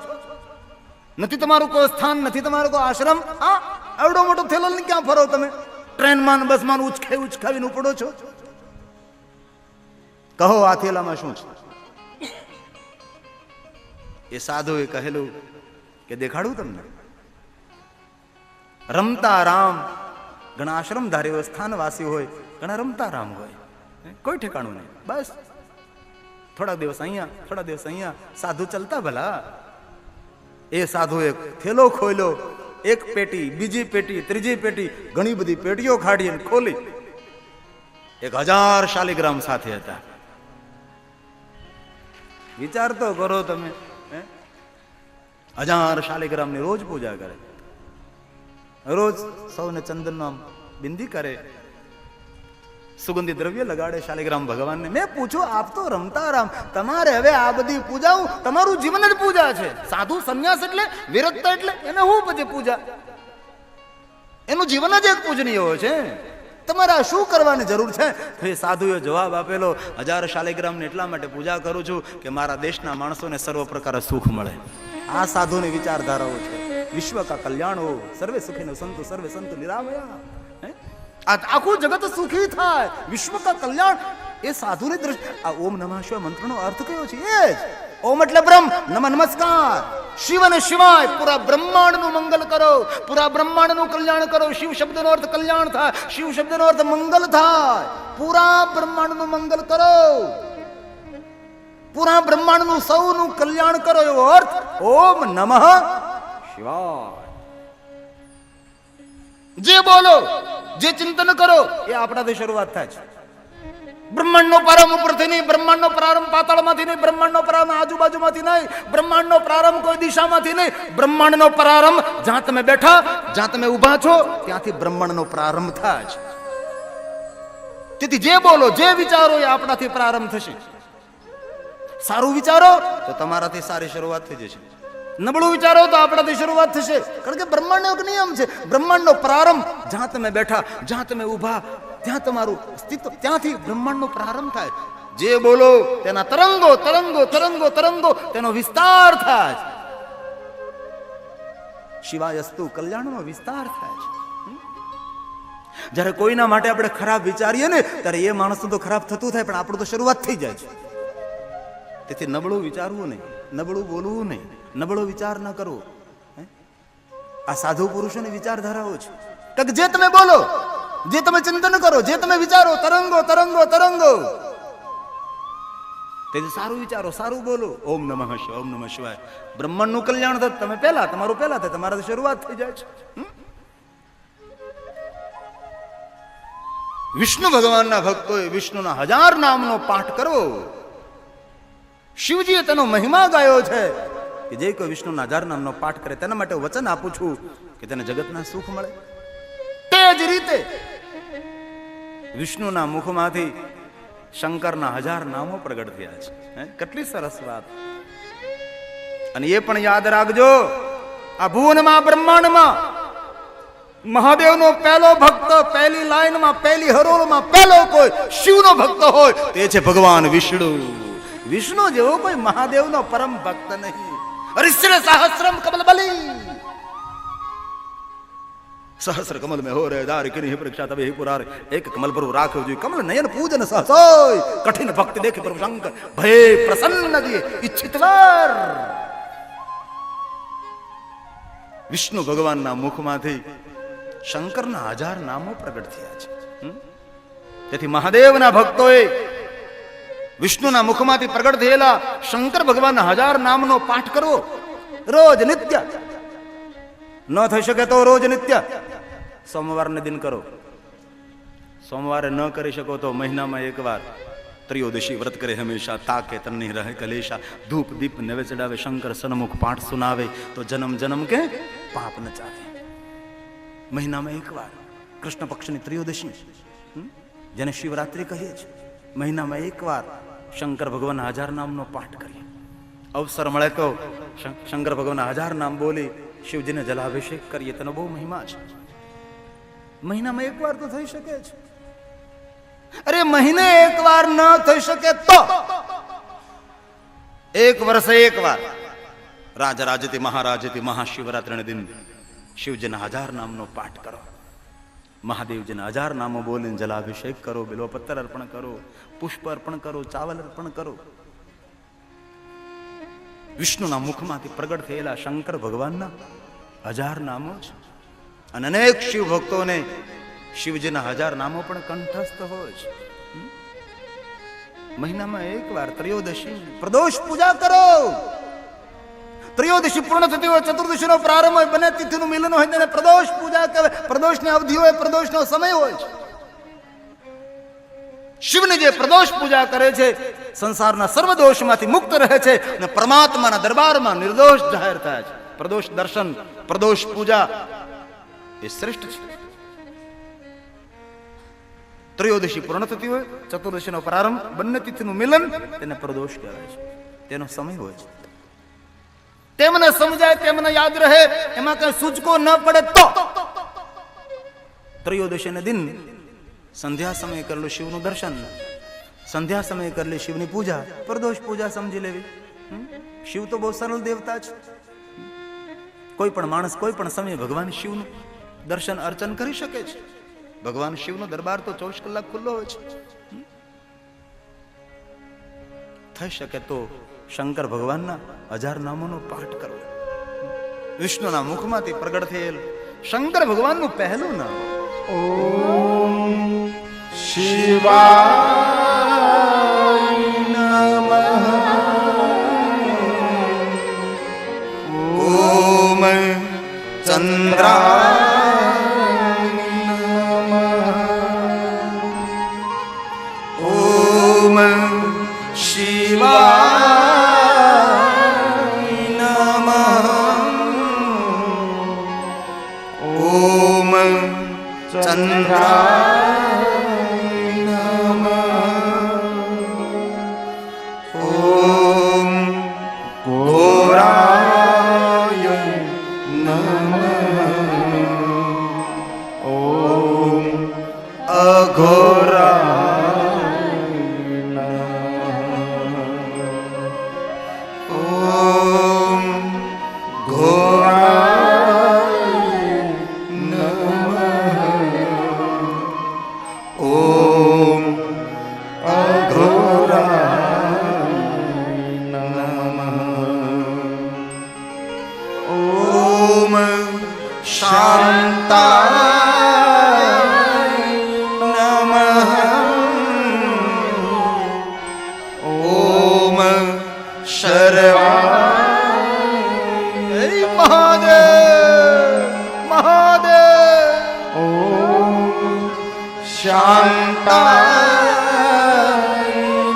નથી તમારું કોઈ સ્થાન, નથી તમારો કોઈ આશ્રમ. આ આવડો મોટો થેલો ને ક્યાં ફરો તમે? ટ્રેનમાં બસમાં ઉચકાવીને ઉપડો છો. કહો આ થેલામાં શું છે? એ સાધુએ કહેલું કે દેખાડું તમને. રમતા રામ. ઘણા આશ્રમધારીઓ સ્થાનવાસી હોય, ઘણા રમતા રામ હોય, કોઈ ઠેકાણું નહીં. બસ થોડા દિવસ અહીંયા, થોડા દિવસ અહીંયા. સાધુ ચલતા ભલા. એ સાધુએ થેલો ખોલ્યો. એક પેટી, બીજી પેટી, ત્રીજી પેટી, ઘણી બધી પેટીઓ કાઢીને ખોલી. 1000 શાલિગ્રામ સાથે હતા. વિચાર તો કરો તમે. 1000 શાલિગ્રામની રોજ પૂજા કરે, રોજ સૌને ચંદનનો બિંદી કરે. સુગંધી દ્રવ્ય લગાડે શાલિગ્રામ ભગવાનને. મેં પૂછ્યું, આપ તો રમતા રામ, તમારે હવે આ બધી પૂજાઓ, તમારું જીવન જ પૂજા છે. સાધુ સંન્યાસ એટલે વિરક્તા એટલે એને હું પછી પૂજા? એનું જીવન જ એક પૂજનીય હોય છે. તમારે આ શું કરવાની જરૂર છે? તો એ સાધુએ જવાબ આપેલો, 1000 શાલિગ્રામને એટલા માટે પૂજા કરું છું કે મારા દેશના માણસોને સર્વ પ્રકારે સુખ મળે. આ સાધુની વિચારધારાઓ છે. વિશ્વ કા કલ્યાણ હો, સર્વે સુખીનો સંતુ, સર્વે સંતુ નિરામયા. આ આખું જગત સુખી થાય, વિશ્વ કા કલ્યાણ. એ સાધુની દ્રષ્ટિ. આ ઓમ નમઃ શિવાય મંત્રનો અર્થ કયો છે? એ જ ઓમ એટલે બ્રહ્મ, નમઃ નમસ્કાર. શિવ અને શિવાય, પૂરા બ્રહ્માંડનું મંગલ કરો, પૂરા બ્રહ્માંડનું કલ્યાણ કરો. શિવ શબ્દનો અર્થ કલ્યાણ થાય, શિવ શબ્દનો અર્થ મંગલ થાય. પૂરા બ્રહ્માંડનું મંગલ કરો, પૂરા બ્રહ્માંડનું સૌનું કલ્યાણ કરો, એવો અર્થ ઓમ નમઃ શિવાય. જે બોલો, જે ચિંતન કરો, એ આપણાથી શરૂઆત થાય છે. બ્રહ્માંડનો પ્રારંભ ઉપરથી નહીં, બ્રહ્માંડનો પ્રારંભ પાતાળમાંથી નહીં, બ્રહ્માંડનો પ્રારંભ આજુબાજુમાંથી નહીં, બ્રહ્માંડનો પ્રારંભ કોઈ દિશામાંથી નહીં. બ્રહ્માંડનો પ્રારંભ જ્યાં તમે બેઠા, જ્યાં તમે ઊભા છો, ત્યાંથી બ્રહ્માંડનો પ્રારંભ થાય છે. તેથી જે બોલો, જે વિચારો, એ આપણાથી પ્રારંભ થશે. સારું વિચારો તો તમારાથી સારી શરૂઆત થઈ જશે. નબળું વિચારો તો આપણાથી શરૂઆત થશે. કારણ કે બ્રહ્માંડનો એક નિયમ છે. બ્રહ્માંડનો પ્રારંભ જ્યાં તમે બેઠા, જ્યાં તમે ઊભા, ત્યાં તમારું અસ્તિત્વ, ત્યાંથી બ્રહ્માંડનો પ્રારંભ થાય. જે બોલો તેના તરંગો તરંગો તરંગો તરંગો તેનો વિસ્તાર થાય. શિવાયસ્તુ કલ્યાણનો વિસ્તાર થાય છે. જ્યારે કોઈના માટે આપણે ખરાબ વિચારીએ ને, ત્યારે એ માણસનું તો ખરાબ થતું થાય, પણ આપણું તો શરૂઆત થઈ જાય છે. તેથી નબળું વિચારવું નહીં, નબળું બોલવું નહીં, નબળો વિચાર ન કરવો. આ સાધુ પુરુષોની વિચારધારાઓ છે કે જે તમે બોલો, જે તમે ચિંતન કરો, જે તમે વિચારો, તરંગો તરંગો તરંગો. તેથી સારું વિચારો, સારું બોલો. ઓમ નમઃ શિવાય, ઓમ નમઃ શિવાય. બ્રહ્માંડનું કલ્યાણ થાય. તમે પહેલા, તમારું પહેલા થાય, તમારાથી શરૂઆત થઈ જાય છે. વિષ્ણુ ભગવાનના ભક્તોએ વિષ્ણુના 1000 નામનો પાઠ કરવો. શિવજીએ તેનો મહિમા ગાયો છે કે જે કોઈ વિષ્ણુના 1000 નામનો પાઠ કરે, તેના માટે વચન આપું છું કે તેને જગતના સુખ મળે. તે જ રીતે વિષ્ણુના મુખમાંથી શંકરના 1000 નામો પ્રગટ થયા છે. કેટલી સરસ વાત. અને એ પણ યાદ રાખજો, આ ભુવનમાં, બ્રહ્માંડમાં મહાદેવનો પહેલો ભક્ત, પહેલી લાઈનમાં, પહેલી હરોળમાં પહેલો કોઈ શિવનો ભક્ત હોય, તે છે ભગવાન વિષ્ણુ. વિષ્ણુ જેવો કોઈ મહાદેવનો પરમ ભક્ત નહીં. હરિશ્ર સહસ્રમ કમલ બલી, સહસ્ર કમલ મેં હો રે દાર કિની પરીક્ષા તબે પુરાર. એક કમલ પર રાખવું જોઈએ. કમલ નયન પૂજન સહસોય, કઠિન ભક્તિ દેખે પ્રભુ શંકર, ભય પ્રસન્ન દિયે ઈચ્છિતવર. વિષ્ણુ ભગવાનના મુખમાંથી શંકરના 1000 નામો પ્રગટ થયા છે. તેથી મહાદેવના ભક્તોએ વિષ્ણુના મુખમાંથી પ્રગટ થયેલા શંકર ભગવાનના 1000 નામનો પાઠ કરવો રોજ નિત્ય. ન થઈ શકે તો રોજ નિત્ય. સોમવારને દિન કરો. સોમવારે ન કરી શકો તો મહિનામાં એકવાર ત્રિયોદશી વ્રત કરે હંમેશા. તાકે તન્ની રહે કલેશા. ધૂપ દીપ નવે ચડાવે, શંકર સન્મુખ પાઠ સુનાવે, તો જન્મ જન્મ કે પાપ ન ચાલે. મહિનામાં એકવાર કૃષ્ણ પક્ષની ત્રિયોદશી, જેને શિવરાત્રી કહીએ છીએ, મહિનામાં એકવાર શંકર ભગવાનના 1000 નામનો પાઠ કરીએ. અવસર મળે તો શંકર ભગવાનના 1000 નામ બોલી શિવજીને જલાભિષેક કરીએ. તેનો બહુ મહિમા છે. મહિનામાં એકવાર તો થઈ શકે છે. અરે મહિને એકવાર ન થઈ શકે તો 1 વર્ષે એકવાર રાજરાજતી મહારાજતી મહાશિવરાત્રિને દિન શિવજીના 1000 નામનો પાઠ કરો. મહાદેવજીના 1000 નામો બોલીને જલાભિષેક કરો, બિલ્વપત્ર અર્પણ કરો, પુષ્પ અર્પણ કરો, ચાવલ અર્પણ કરો. વિષ્ણુના મુખમાંથી પ્રગટ થયેલા શંકર ભગવાનના 1000 નામો છે. અને અનેક શિવ ભક્તોને શિવજીના 1000 નામો પણ કંઠસ્થ હોય છે. મહિનામાં એકવાર ત્રયોદશી પ્રદોષ પૂજા કરો. ત્રયોદશી પૂર્ણ થતી હોય, ચતુર્દશીનો પ્રારંભ હોય, બંને તિથિનું મિલન હોય, તેને પ્રદોષ પૂજા કહેવાય. પ્રદોષની અવધિ હોય, પ્રદોષનો સમય હોય છે. શિવની જે પ્રદોષ પૂજા કરે છે, સંસારના સર્વ દોષમાંથી મુક્ત રહે છે અને પરમાત્માના દરબારમાં નિર્દોષ જાહેર થાય છે. પ્રદોષ દર્શન, પ્રદોષ પૂજા એ શ્રેષ્ઠ છે. ત્રયોદશી પૂર્ણ થતી હોય, ચતુર્દશીનો પ્રારંભ, બંને તિથિનું મિલન, તેને પ્રદોષ કહેવાય છે. તેનો સમય હોય છે. તેમને સમજાય, તેમને યાદ રહે, એમાં કઈ સૂચકો ન પડે તો ત્રયોદશીને દિન સંધ્યા સમયે કરેલું શિવનું દર્શન, સંધ્યા સમયે કરેલી શિવની પૂજા પ્રદોષ પૂજા સમજી લેવી. શિવ તો બહુ સરળ દેવતા છે. કોઈ પણ માણસ કોઈ પણ સમયે ભગવાન શિવનું દર્શન અર્ચન કરી શકે છે. ભગવાન શિવનો દરબાર તો 24 કલાક ખુલ્લો હોય છે. થઈ શકે તો શંકર ભગવાનના 1000 નામોનો પાઠ કરવો. વિષ્ણુના મુખમાંથી પ્રગટ થયેલ શંકર ભગવાનનું પહેલું નામ ઓમ શિવાય નમઃ. ઓમ ચંદ્રાય નમઃ. ઓમ શિવાય નમઃ. ઓમ ચંદ્રાય નમઃ. ઓમ ઘોરાય નમઃ. ઓમ અઘોરાય નમઃ. ઓમ ઘોરાય નમઃ. ઓમ અઘોરાય નમઃ. ઓમ શાંતાય નમઃ. ઓમ શર્વાય મહાદેવ મહાદેવ. ઓમ શાંતાય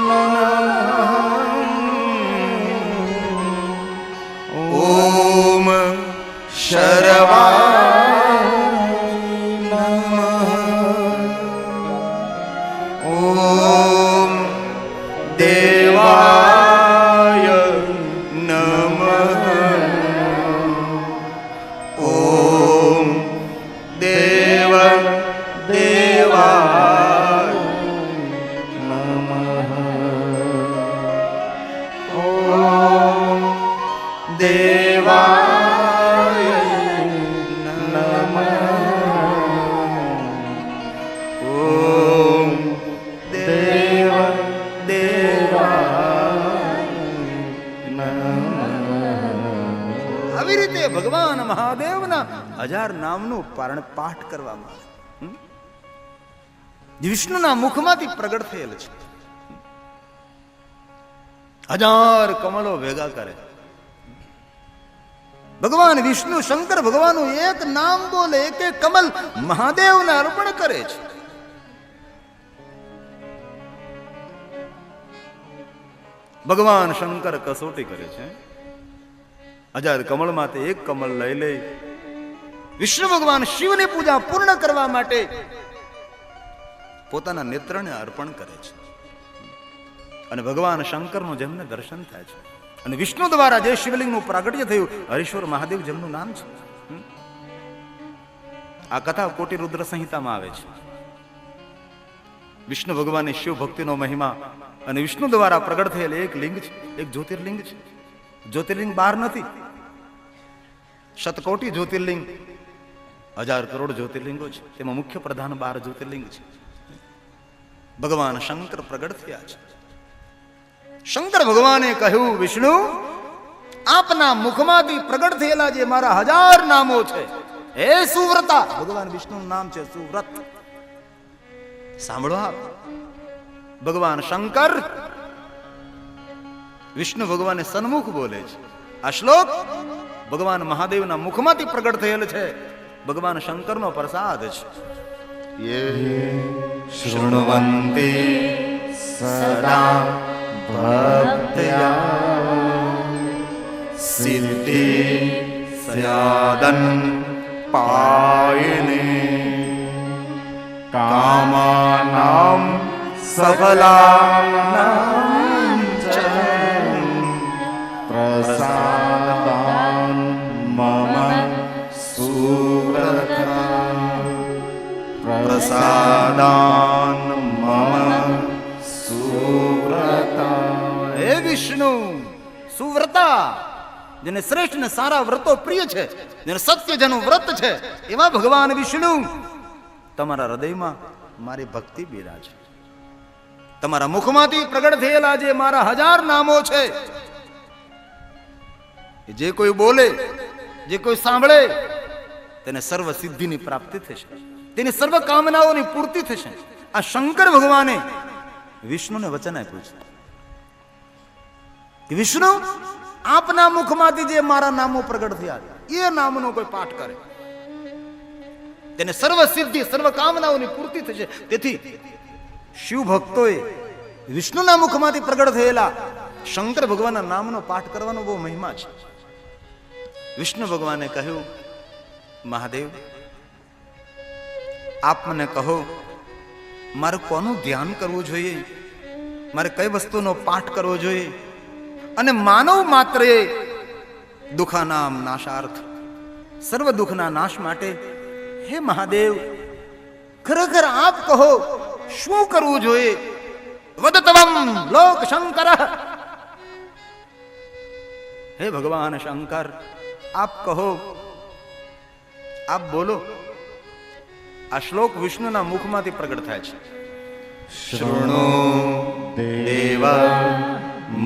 નમઃ. ઓમ શર્વાય નમઃ. ઓમ દેવાય નમઃ. ઓમ દેવ દેવાય નમઃ. ઓમ દેવાય નમઃ. ઓમ દેવ આવી રીતે ભગવાન મહાદેવના 1000 નામનું પાઠ કરવામાં આવે. વિષ્ણુના મુખમાંથી પ્રગટ થયેલ છે. 1000 કમળો ભેગા કરે. ભગવાન વિષ્ણુ શંકર ભગવાનનું એક નામ બોલે, એક એક કમલ મહાદેવને અર્પણ કરે છે. ભગવાન શંકર કસોટી કરે છે. 1000 કમળમાંથી એક કમળ લઈ લે. વિષ્ણુ ભગવાન શિવની પૂજા પૂર્ણ કરવા માટે પોતાના નેત્રને અર્પણ કરે છે. અને ભગવાન શંકરનું જેમને દર્શન થાય છે. અને વિષ્ણુ દ્વારા જે શિવલિંગનું પ્રાગટ્ય થયું, હરીશ્વર મહાદેવ જેમનું નામ છે. આ કથા કોટી રુદ્ર સંહિતામાં આવે છે. વિષ્ણુ ભગવાનની શિવ ભક્તિનો મહિમા અને વિષ્ણુ દ્વારા પ્રગટ થયેલ એક લિંગ છે, એક જ્યોતિર્લિંગ છે. જ્યોતિર્લિંગ 12 નથી, શતકોટી જ્યોતિર્લિંગ, 1000 કરોડ જ્યોતિર્લિંગો છે. તેમાં મુખ્ય પ્રધાન 12 જ્યોતિર્લિંગ છે. ભગવાન શંકર પ્રગટ થયા છે. શંકર ભગવાને કહ્યું, વિષ્ણુ, આપના મુખમાંથી પ્રગટ થયેલા જે મારા 1000 નામો છે, હે સુવ્રતા, ભગવાન વિષ્ણુનું નામ છે સુવ્રત. સાંભળો આપ. ભગવાન શંકર વિષ્ણુ ભગવાને સન્મુખ બોલે છે. આ શ્લોક ભગવાન મહાદેવના મુખમાંથી પ્રગટ થયેલ છે. ભગવાન શંકરનો પ્રસાદ છે. યે શૃણવંતે સદા ભક્ત્યા સિદ્ધિ સ્યાદન પાયને કામાના સફલાનાં ચ પ્રસાદાન મમ સુવ્રતા પ્રસાદાન મમ સુવ્રતા. હે વિષ્ણુ સુવ્રતા, જેને શ્રેષ્ઠ ને સારા વ્રતો પ્રિય છે, જેને સત્ય જેનું વ્રત છે, એવા ભગવાન વિષ્ણુ તમારા હૃદયમાં મારી ભક્તિ બિરાજે. તમારા મુખમાંથી પ્રગટ થયેલા જે મારા 1000 નામો છે, જે કોઈ બોલે, જે કોઈ સાંભળે, તેને સર્વ સિદ્ધિની પ્રાપ્તિ થશે, તેની સર્વ કામનાઓની પૂર્તિ થશે. આ શંકર ભગવાને વિષ્ણુને વચન આપ્યું છે કે વિષ્ણુ, આપના મુખમાંથી જે મારા નામો પ્રગટ થયા એ નામનો કોઈ પાઠ કરે, તેને સર્વ સિદ્ધિ સર્વ કામનાઓની પૂર્તિ થશે. તેથી શિવ ભક્તોએ વિષ્ણુના મુખમાંથી પ્રગટ થયેલા શંકર ભગવાનના નામનો પાઠ કરવાનો બહુ મહિમા છે. વિષ્ણુ ભગવાને કહ્યું, મહાદેવ આપ મને કહો, મારે કોનું ધ્યાન કરવું જોઈએ, મારે કઈ વસ્તુનો પાઠ કરવો જોઈએ, અને માનવ માત્રે દુઃખાનામ નાશાર્થ, સર્વ દુઃખના નાશ માટે હે મહાદેવ ખરેખર આપ કહો શું કરવું જોઈએ. વદતવમ લોક શંકર, હે ભગવાન શંકર આપ કહો, આપ બોલો. આ શ્લોક વિષ્ણુના મુખમાંથી પ્રગટ થાય છે. શૃણુ દેવ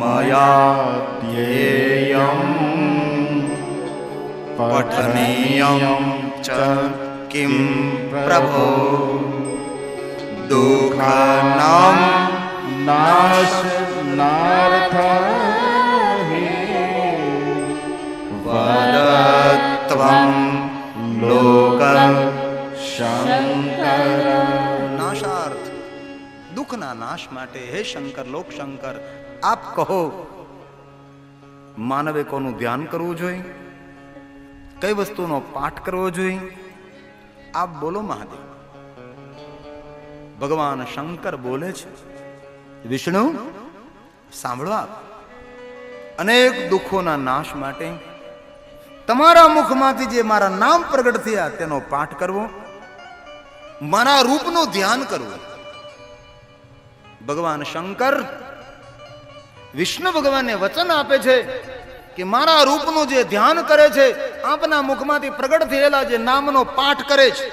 મયા ધ્યેયં પઠનીયં ચ કિમ પ્રભો દુઃખાનાં નાશનાર્થે વદત્વં લોક શંકર. નાશાર્થ, દુઃખના નાશ માટે હે શંકર લોક શંકર આપ કહો, માનવે કોનું ધ્યાન કરવું જોઈએ, કઈ વસ્તુનો પાઠ કરવો જોઈએ, આપ બોલો મહાદેવ. ભગવાન શંકર બોલે છે, વિષ્ણુ સાંભળો આપ, અનેક દુઃખોના નાશ માટે તમારા મુખમાંથી જે મારા નામ પ્રગટ થયા તેનો પાઠ કરવો, મારા રૂપનું ધ્યાન કરવું. ભગવાન શંકર વિષ્ણુ ભગવાનને વચન આપે છે કે મારા રૂપનું જે ધ્યાન કરે છે, આપના મુખમાંથી પ્રગટ થયેલા જે નામનો પાઠ કરે છે,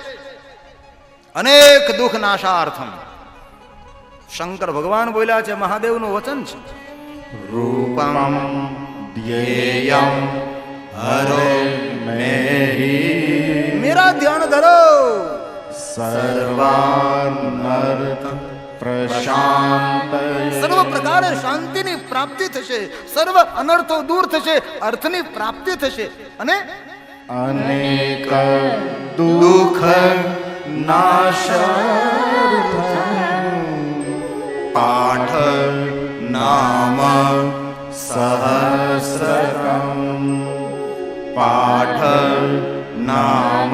અનેક દુઃખ નાશાર્થમ. શંકર ભગવાન બોલ્યા છે, મહાદેવનું વચન છે, રૂપમ ધ્યેયં હરો મેહિ મેરા ધ્યાન ધરો, સર્વાનર્થ પ્રશાંત. સર્વ પ્રકારે શાંતિની પ્રાપ્તિ થશે, સર્વ અનર્થો દૂર થશે, અર્થની પ્રાપ્તિ થશે, અને અનેક દુઃખ નાશાર્થં પાઠ નામ સહસ્રકમ પાઠ નામ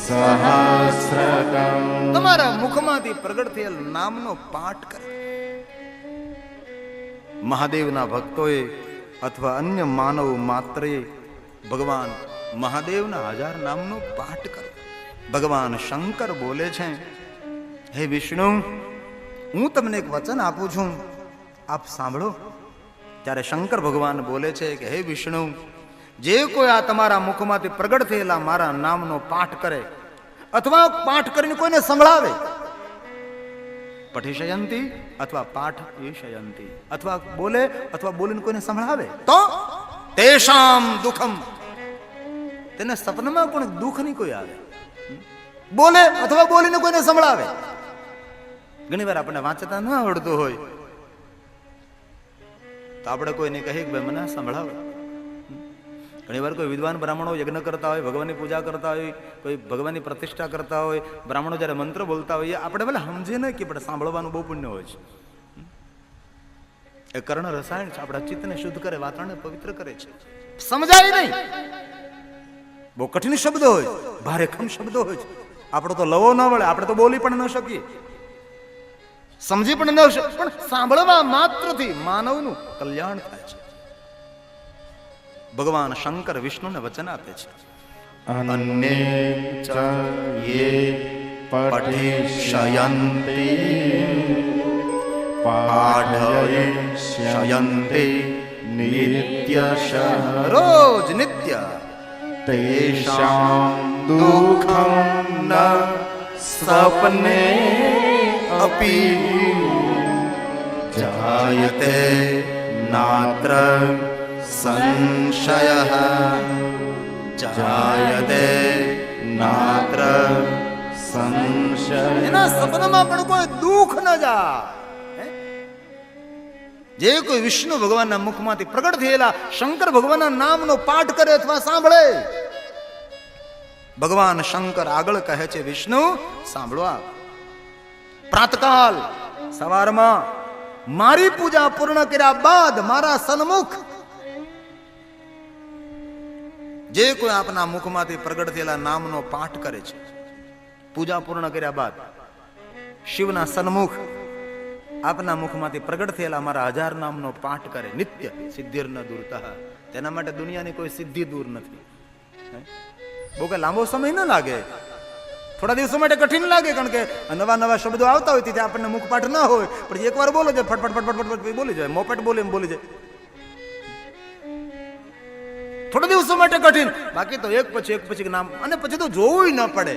સહસ્રકમ. તમારા મુખમાંથી પ્રગટ થયેલ નામનો પાઠ કરે. મહાદેવના ભક્તોએ અથવા અન્ય માનવ માત્રએ ભગવાન મહાદેવના 1000 નામનો પાઠ કરે. ભગવાન શંકર બોલે છે, હે વિષ્ણુ હું તમને એક વચન આપું છું, આપ સાંભળો. ત્યારે શંકર ભગવાન બોલે છે કે હે વિષ્ણુ, જે કોઈ આ તમારા મુખમાંથી પ્રગટ થયેલા મારા નામનો પાઠ કરે અથવા પાઠ કરીને કોઈને સંભળાવે, પઠિશયંતી અથવા પાઠ વિષયંતી, અથવા બોલે અથવા બોલીને કોઈને સંભળાવે, તો તેષામ દુઃખમ, તેને સપનામાં પણ દુઃખ નહીં કોઈ આવે. બોલે અથવા બોલીને કોઈને સંભળાવે. ઘણી વાર આપણને વાંચતા ન આવડતું હોય તો આપણે કોઈને કહીએ કે ભાઈ મને સંભળાવે. ઘણી વાર કોઈ વિદ્વાન બ્રાહ્મણો યજ્ઞ કરતા હોય, ભગવાનની પૂજા કરતા હોય, કોઈ ભગવાનની પ્રતિષ્ઠા કરતા હોય, બ્રાહ્મણો જ્યારે મંત્ર બોલતા હોય, આપણે ભલે સમજીએ ને કે આપણે સાંભળવાનું બહુ પુણ્ય હોય છે. એ કર્ણ રસાયણ છે, આપણા ચિત્તને શુદ્ધ કરે, વાતાવરણને પવિત્ર કરે છે. સમજાય નહીં, બહુ કઠિન શબ્દો હોય, ભારેખમ શબ્દો હોય છે, આપણો તો લવો ન વળે, આપણે તો બોલી પણ ન શકીએ. સમજી પણ ન શકે, પણ સાંભળવા માત્રથી માનવનું કલ્યાણ થાય છે. ભગવાન શંકર વિષ્ણુને વચન આપે છે, અન્યે ચ યે પઠિષ્યન્તિ પાઠયિષ્યન્તિ નિત્યશઃ રોજ નિત્ય તેષાં દુઃખં ન સ્વપ્ને અપી જાયતે નાત્ર સંશયઃ જાયતે નાત્ર સંશય. એના સપનામાં પણ કોઈ દુઃખ ન જાય. જે કોઈ વિષ્ણુ ભગવાનના મુખમાંથી પ્રગટ થયેલા શંકર ભગવાનના નામનો પાઠ કરે અથવા સાંભળે, ભગવાન શંકર આગળ કહે છે, વિષ્ણુ સાંભળો, આપ પ્રાતકાલ સવારમાં મારી પૂજા પૂર્ણ કર્યા બાદ મારા સન્મુખ જે કોઈ આપના મુખમાંથી પ્રગટ થયેલા નામનો પાઠ કરે છે, પૂજા પૂર્ણ કર્યા બાદ શિવના સન્મુખ આપના મુખમાંથી પ્રગટ થયેલા મારા 1000 નામનો પાઠ કરે, નિત્ય સિદ્ધિર્ન દૂરતઃ. તેના માટે દુનિયાની કોઈ સિદ્ધિ દૂર નથી. બહુ કઈ લાંબો સમય ન લાગે, થોડા દિવસો માટે કઠિન લાગે, કારણ કે નવા નવા શબ્દો આવતા હોય તેથી આપણને મુખપાઠ ના હોય, પણ એકવાર બોલો જાય ફટફટ ફટફટ ફટફટ બોલી જાય, મોપેટ બોલે એમ બોલી જાય. થોડા દિવસો માટે કઠિન, બાકી તો એક પછી નામ, અને પછી તો જોવું ન પડે.